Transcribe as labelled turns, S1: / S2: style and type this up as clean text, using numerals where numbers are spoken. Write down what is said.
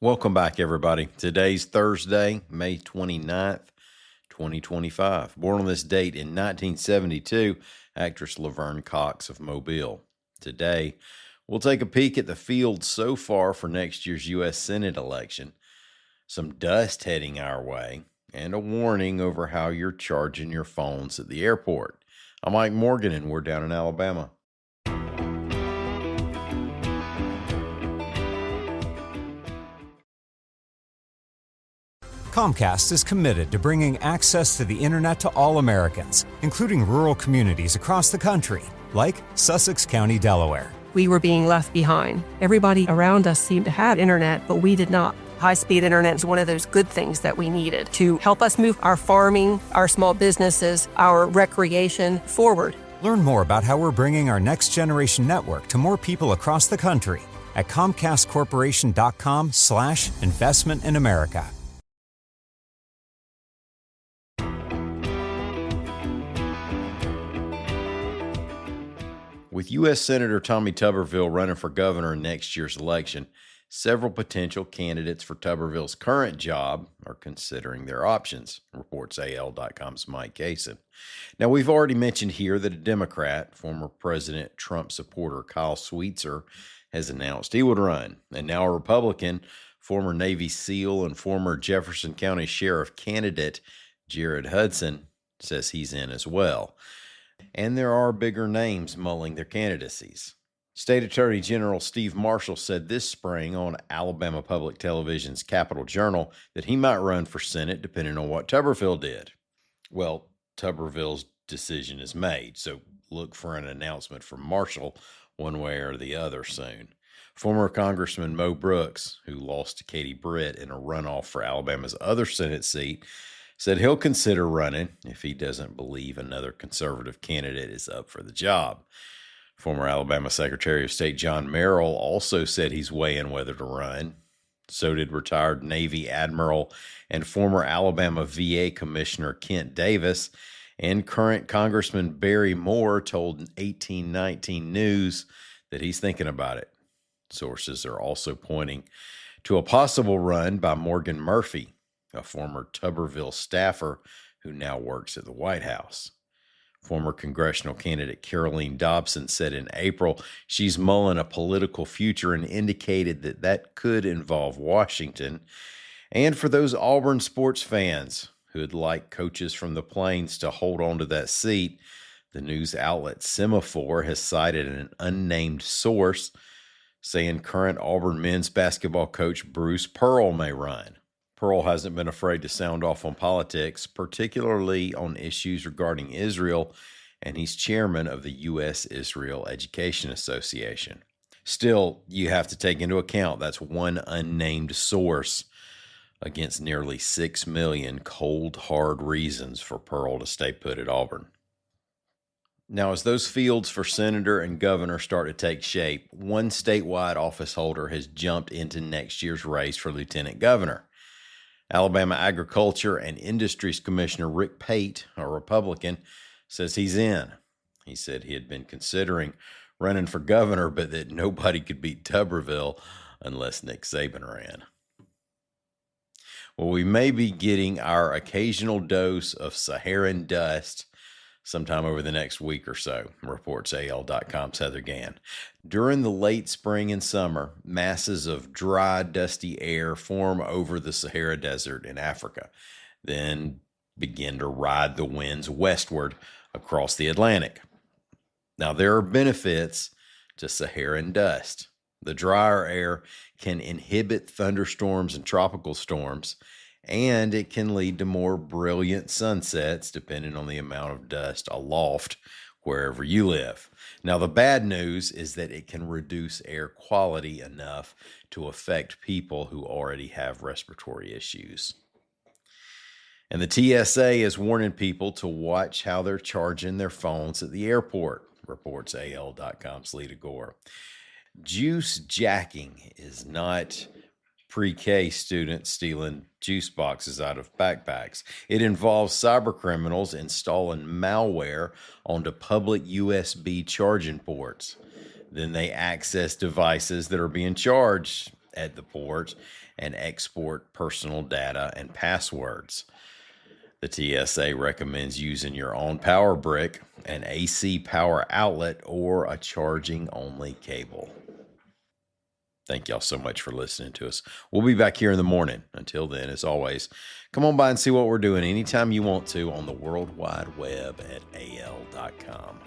S1: Welcome back, everybody. Today's Thursday, May 29th, 2025. Born on this date in 1972, actress Laverne Cox of Mobile. Today, we'll take a peek at the field so far for next year's U.S. Senate election, some dust heading our way, and a warning over how you're charging your phones at the airport. I'm Mike Morgan, and we're down in Alabama.
S2: Comcast is committed to bringing access to the internet to all Americans, including rural communities across the country, like Sussex County, Delaware.
S3: We were being left behind. Everybody around us seemed to have internet, but we did not. High-speed internet is one of those good things that we needed to help us move our farming, our small businesses, our recreation forward.
S2: Learn more about how we're bringing our next-generation network to more people across the country at ComcastCorporation.com/investment in America.
S1: With U.S. Senator Tommy Tuberville running for governor in next year's election, several potential candidates for Tuberville's current job are considering their options, reports AL.com's Mike Cason. Now, we've already mentioned here that a Democrat, former President Trump supporter Kyle Sweetser, has announced he would run, and now a Republican, former Navy SEAL and former Jefferson County Sheriff candidate Jared Hudson, says he's in as well. And there are bigger names mulling their candidacies. State Attorney General Steve Marshall said this spring on Alabama Public Television's Capitol Journal that he might run for Senate depending on what Tuberville did. Well, Tuberville's decision is made, so look for an announcement from Marshall one way or the other soon. Former Congressman Mo Brooks, who lost to Katie Britt in a runoff for Alabama's other Senate seat, said he'll consider running if he doesn't believe another conservative candidate is up for the job. Former Alabama Secretary of State John Merrill also said he's weighing whether to run. So did retired Navy Admiral and former Alabama VA Commissioner Kent Davis, and current Congressman Barry Moore told 1819 News that he's thinking about it. Sources are also pointing to a possible run by Morgan Murphy, a former Tuberville staffer who now works at the White House. Former congressional candidate Caroline Dobson said in April she's mulling a political future and indicated that that could involve Washington. And for those Auburn sports fans who'd like coaches from the Plains to hold on to that seat, the news outlet Semaphore has cited an unnamed source saying current Auburn men's basketball coach Bruce Pearl may run. Pearl hasn't been afraid to sound off on politics, particularly on issues regarding Israel, and he's chairman of the U.S.-Israel Education Association. Still, you have to take into account that's one unnamed source against nearly 6 million cold, hard reasons for Pearl to stay put at Auburn. Now, as those fields for senator and governor start to take shape, one statewide office holder has jumped into next year's race for lieutenant governor. Alabama Agriculture and Industries Commissioner Rick Pate, a Republican, says he's in. He said he had been considering running for governor, but that nobody could beat Tuberville unless Nick Saban ran. Well, we may be getting our occasional dose of Saharan dust sometime over the next week or so, reports AL.com's Heather Gann. During the late spring and summer, masses of dry, dusty air form over the Sahara Desert in Africa, then begin to ride the winds westward across the Atlantic. Now, there are benefits to Saharan dust. The drier air can inhibit thunderstorms and tropical storms, and it can lead to more brilliant sunsets depending on the amount of dust aloft wherever you live. Now, the bad news is that it can reduce air quality enough to affect people who already have respiratory issues. And the TSA is warning people to watch how they're charging their phones at the airport, reports AL.com's Lita Gore. Juice jacking is not pre-K students stealing juice boxes out of backpacks. It involves cyber criminals installing malware onto public USB charging ports. Then they access devices that are being charged at the port and export personal data and passwords. The TSA recommends using your own power brick, an AC power outlet, or a charging-only cable. Thank y'all so much for listening to us. We'll be back here in the morning. Until then, as always, come on by and see what we're doing anytime you want to on the World Wide Web at al.com.